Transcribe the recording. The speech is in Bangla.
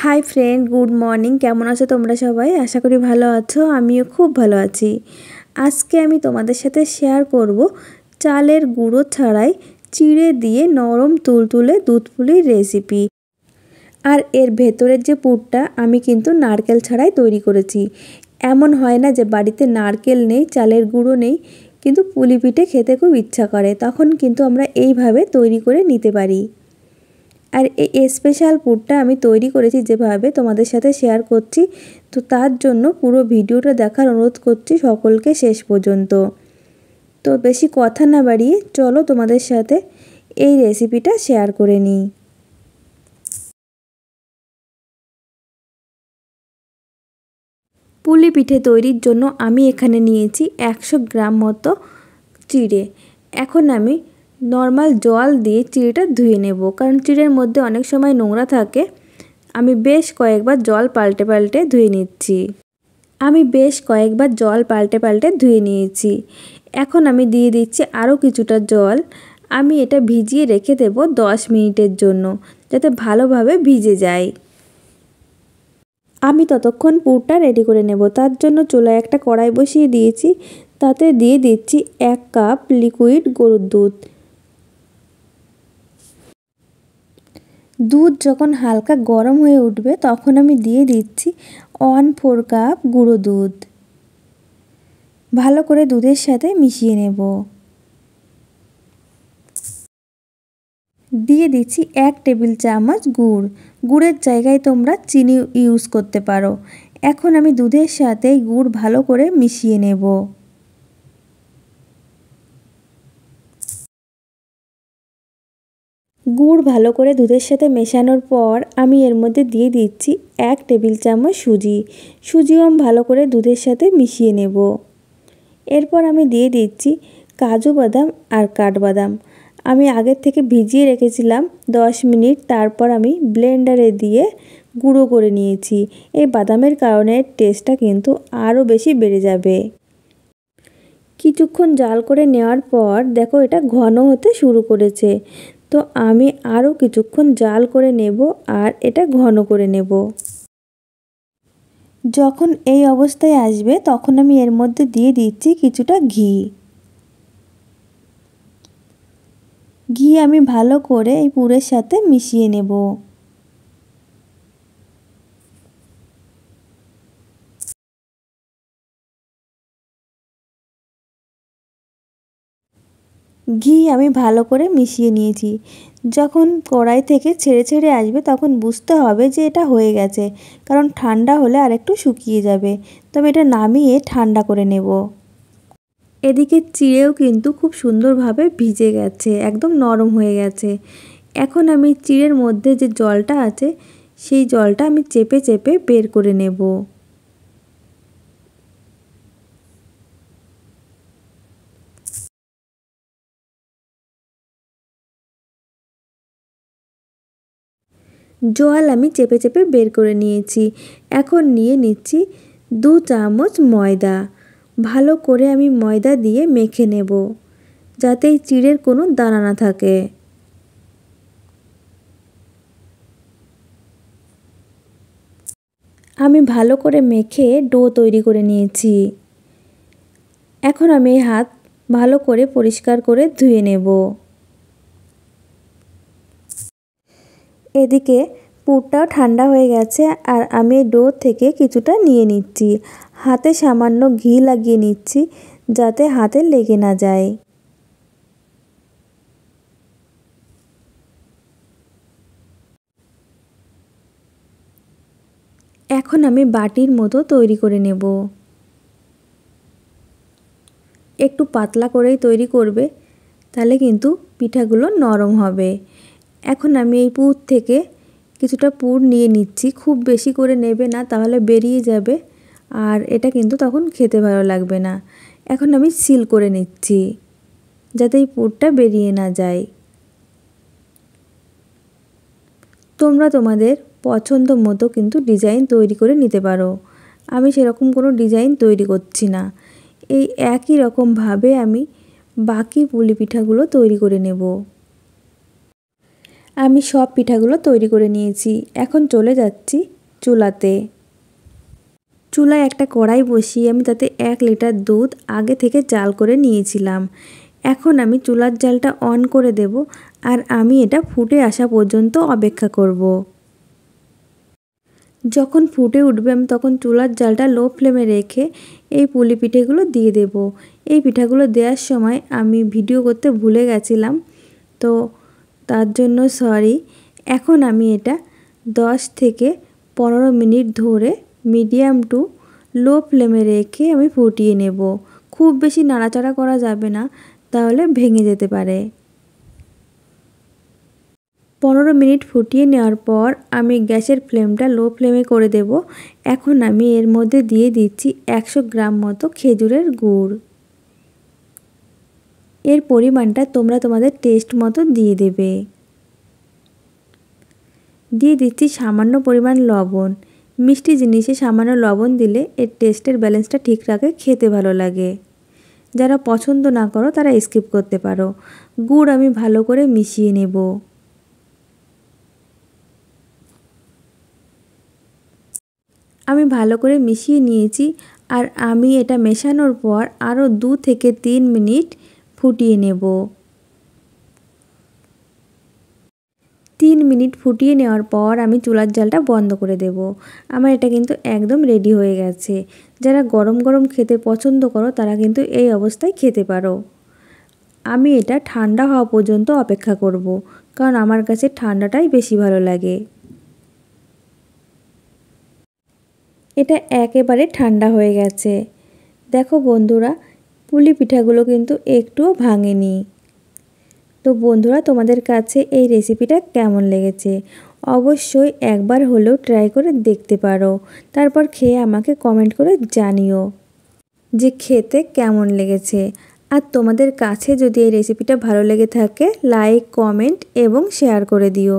Hi friend, good morning. কেমন আছো তোমরা সবাই? আশা করি ভালো আছো। আমিও খুব ভালো আছি। আজকে আমি তোমাদের সাথে শেয়ার করব চালের গুঁড়ো ছাড়াই চিড়ে দিয়ে নরম তুলতুলে দুধ পুলির রেসিপি। আর এর ভেতরের যে পুরটা আমি কিন্তু নারকেল ছাড়াই তৈরি করেছি। এমন হয় না যে বাড়িতে নারকেল নেই, চালের গুঁড়ো নেই, কিন্তু পুলি পিঠে খেতে খুব ইচ্ছা করে, তখন কিন্তু আমরা এইভাবে তৈরি করে নিতে পারি। আর এই স্পেশাল পুরটা আমি তৈরি করেছি যেভাবে তোমাদের সাথে শেয়ার করছি, তো তার জন্য পুরো ভিডিওটা দেখার অনুরোধ করছি সকলকে শেষ পর্যন্ত। তো বেশি কথা না বাড়িয়ে চলো তোমাদের সাথে এই রেসিপিটা শেয়ার করে নিই। পুলি পিঠে তৈরির জন্য আমি এখানে নিয়েছি 100 গ্রাম মতো চিড়ে। এখন আমি নর্মাল জল দিয়ে চিড়েটা ধুয়ে নেব, কারণ চিড়ের মধ্যে অনেক সময় নোংরা থাকে। আমি বেশ কয়েকবার জল পাল্টে পাল্টে ধুয়ে নিচ্ছি। ধুয়ে নিয়েছি। এখন আমি দিয়ে দিচ্ছি আরও কিছুটা জল। আমি এটা ভিজিয়ে রেখে দেব 10 মিনিটের জন্য, যাতে ভালোভাবে ভিজে যায়। আমি ততক্ষণ পুরটা রেডি করে নেব। তার জন্য চুলায় একটা কড়াই বসিয়ে দিয়েছি, তাতে দিয়ে দিচ্ছি 1 কাপ লিকুইড গরুর দুধ। দুধ যখন হালকা গরম হয়ে উঠবে তখন আমি দিয়ে দিচ্ছি 1/4 কাপ গুঁড়ো দুধ। ভালো করে দুধের সাথে মিশিয়ে নেব। দিয়ে দিচ্ছি 1 টেবিল চামচ গুড়। গুড়ের জায়গায় তোমরা চিনি ইউজ করতে পারো। এখন আমি দুধের সাথে গুড় ভালো করে মিশিয়ে নেব। গুড় ভালো করে দুধের সাথে মেশানোর পর আমি এর মধ্যে দিয়ে দিচ্ছি 1 টেবিল চামচ সুজি। সুজিও আমি ভালো করে দুধের সাথে মিশিয়ে নেব। এরপর আমি দিয়ে দিচ্ছি কাজু বাদাম আর কাঠবাদাম। আমি আগের থেকে ভিজিয়ে রেখেছিলাম 10 মিনিট, তারপর আমি ব্লেন্ডারে দিয়ে গুঁড়ো করে নিয়েছি। এই বাদামের কারণে টেস্টটা কিন্তু আরও বেশি বেড়ে যাবে। কিছুক্ষণ জাল করে নেওয়ার পর দেখো এটা ঘন হতে শুরু করেছে। তো আমি আরও কিছুক্ষণ জাল করে নেব আর এটা ঘন করে নেব। যখন এই অবস্থায় আসবে তখন আমি এর মধ্যে দিয়ে দিচ্ছি কিছুটা ঘি। ঘি আমি ভালো করে এই পুরের সাথে মিশিয়ে নেব। ঘি আমি ভালো করে মিশিয়ে নিয়েছি। যখন কড়াই থেকে ছেড়ে ছেড়ে আসবে তখন বুঝতে হবে যে এটা হয়ে গেছে, কারণ ঠান্ডা হলে আরেকটু শুকিয়ে যাবে। তবে এটা নামিয়ে ঠান্ডা করে নেব। এদিকে চিড়েও কিন্তু খুব সুন্দরভাবে ভিজে গেছে, একদম নরম হয়ে গেছে। এখন আমি চিড়ের মধ্যে যে জলটা আছে সেই জলটা আমি চেপে চেপে বের করে নেব। জল আমি চেপে চেপে বের করে নিয়েছি। এখন নিয়ে নিচ্ছি 2 চামচ ময়দা। ভালো করে আমি ময়দা দিয়ে মেখে নেব, যাতে এই চিড়ের কোনো দানা না থাকে। আমি ভালো করে মেখে ডো তৈরি করে নিয়েছি। এখন আমি হাত ভালো করে পরিষ্কার করে ধুয়ে নেব। এদিকে পুরটাও ঠান্ডা হয়ে গেছে আর আমি ডো থেকে কিছুটা নিয়ে নিচ্ছি। হাতে সামান্য ঘি লাগিয়ে নিচ্ছি, যাতে হাতে লেগে না যায়। এখন আমি বাটির মতো তৈরি করে নেব। একটু পাতলা করেই তৈরি করবে, তাহলে কিন্তু পিঠাগুলো নরম হবে। এখন আমি এই পুর থেকে কিছুটা পুর নিয়ে নিচ্ছি। খুব বেশি করে নেবে না, তাহলে বেরিয়ে যাবে আর এটা কিন্তু তখন খেতে ভালো লাগবে না। এখন আমি সিল করে নিচ্ছি, যাতে এই পুরটা বেরিয়ে না যায়। তোমরা তোমাদের পছন্দ মতো কিন্তু ডিজাইন তৈরি করে নিতে পারো। আমি সেরকম কোনো ডিজাইন তৈরি করছি না। এই একই রকমভাবে আমি বাকি পুলি পিঠাগুলো তৈরি করে নেব। আমি সব পিঠাগুলো তৈরি করে নিয়েছি। এখন চলে যাচ্ছি চুলাতে। চুলায় একটা কড়াই বসিয়ে আমি তাতে 1 লিটার দুধ আগে থেকে জাল করে নিয়েছিলাম। এখন আমি চুলার জালটা অন করে দেব আর আমি এটা ফুটে আসা পর্যন্ত অপেক্ষা করব। যখন ফুটে উঠবে আমি তখন চুলার জালটা লো ফ্লেমে রেখে এই পুলি পিঠেগুলো দিয়ে দেব। এই পিঠাগুলো দেওয়ার সময় আমি ভিডিও করতে ভুলে গেছিলাম, তো তার জন্য সরি। এখন আমি এটা 10 থেকে 15 মিনিট ধরে মিডিয়াম টু লো ফ্লেমে রেখে আমি ফুটিয়ে নেব। খুব বেশি নাড়াচাড়া করা যাবে না, তাহলে ভেঙে যেতে পারে। 15 মিনিট ফুটিয়ে নেওয়ার পর আমি গ্যাসের ফ্লেমটা লো ফ্লেমে করে দেব। এখন আমি এর মধ্যে দিয়ে দিচ্ছি 100 গ্রাম মতো খেজুরের গুড়। এর পরিমাণটা তোমরা তোমাদের টেস্ট মতো দিয়ে দেবে। দিয়ে দিচ্ছি সামান্য পরিমাণ লবণ। মিষ্টি জিনিসে সামান্য লবণ দিলে এর টেস্টের ব্যালেন্সটা ঠিক রাখে, খেতে ভালো লাগে। যারা পছন্দ না করো তারা স্কিপ করতে পারো। গুড় আমি ভালো করে মিশিয়ে নেব। আমি ভালো করে মিশিয়ে নিয়েছি আর আমি এটা মেশানোর পর আরও 2 থেকে 3 মিনিট ফুটিয়ে নেব। 3 মিনিট ফুটিয়ে নেওয়ার পর আমি চুলার জালটা বন্ধ করে দেব। আমার এটা কিন্তু একদম রেডি হয়ে গেছে। যারা গরম গরম খেতে পছন্দ করো তারা কিন্তু এই অবস্থায় খেতে পারো। আমি এটা ঠান্ডা হওয়া পর্যন্ত অপেক্ষা করব, কারণ আমার কাছে ঠান্ডাটাই বেশি ভালো লাগে। এটা একেবারে ঠান্ডা হয়ে গেছে। দেখো বন্ধুরা, পুলি পিঠাগুলো কিন্তু একটুও ভাঙেনি। তো বন্ধুরা, তোমাদের কাছে এই রেসিপিটা কেমন লেগেছে অবশ্যই একবার হলেও ট্রাই করে দেখতে পারো। তারপর খেয়ে আমাকে কমেন্ট করে জানিও যে খেতে কেমন লেগেছে। আর তোমাদের কাছে যদি এই রেসিপিটা ভালো লেগে থাকে লাইক, কমেন্ট এবং শেয়ার করে দিও।